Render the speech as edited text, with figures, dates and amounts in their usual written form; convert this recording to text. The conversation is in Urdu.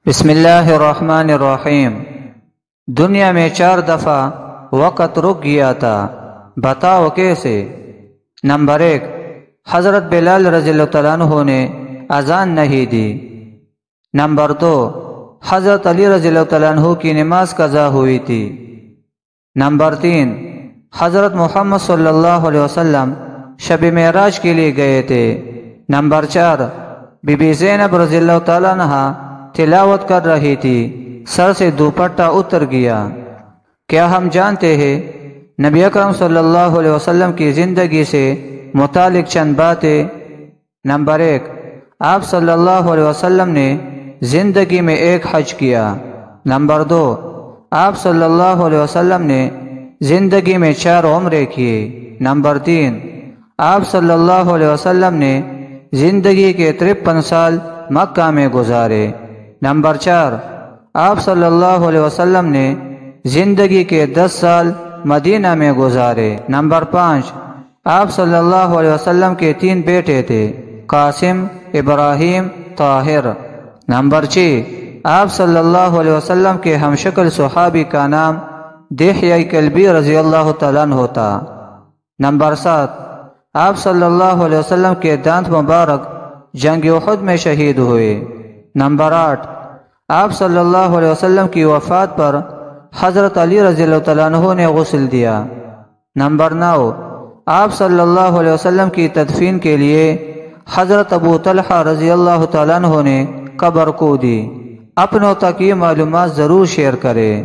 بسم اللہ الرحمن الرحیم۔ دنیا میں 4 دفعہ وقت رک گیا تھا، بتاؤ کیسے؟ نمبر 1، حضرت بلال رضی اللہ تعالیٰ عنہ نے اذان نہیں دی۔ نمبر 2، حضرت علی رضی اللہ تعالیٰ عنہ کی نماز قضا ہوئی تھی۔ نمبر 3، حضرت محمد صلی اللہ علیہ وسلم شب معراج کے لیے گئے تھے۔ نمبر 4، بی بی زینب رضی اللہ تعالیٰ عنہ تلاوت کر رہی تھی، سر سے دوپٹہ اتر گیا۔ کیا ہم جانتے ہیں نبی اکرم صلی اللہ علیہ وسلم کی زندگی سے متعلق چند باتیں؟ نمبر 1، آپ صلی اللہ علیہ وسلم نے زندگی میں 1 حج کیا۔ نمبر 2، آپ صلی اللہ علیہ وسلم نے زندگی میں 4 عمرے کیے۔ نمبر 3، آپ صلی اللہ علیہ وسلم نے زندگی کے 53 سال مکہ میں گزارے۔ نمبر 4، آپ صلی اللہ علیہ وسلم نے زندگی کے 10 سال مدینہ میں گزارے۔ نمبر 5، آپ صلی اللہ علیہ وسلم کے 3 بیٹے تھے، قاسم، ابراہیم، طاہر۔ نمبر 6، آپ صلی اللہ علیہ وسلم کے ہمشکل صحابی کا نام دحیہ کلبی رضی اللہ تعالیٰ عنہ تھا۔ نمبر 7، آپ صلی اللہ علیہ وسلم کے دانت مبارک جنگ احد میں شہید ہوئے۔ نمبر 8، آپ صلی اللہ علیہ وسلم کی وفات پر حضرت علی رضی اللہ تعالیٰ عنہ نے غسل دیا۔ نمبر 9، آپ صلی اللہ علیہ وسلم کی تدفین کے لیے حضرت ابو طلحہ رضی اللہ تعالیٰ عنہ نے قبر کو دی۔ اپنوں تک یہ معلومات ضرور شیئر کریں۔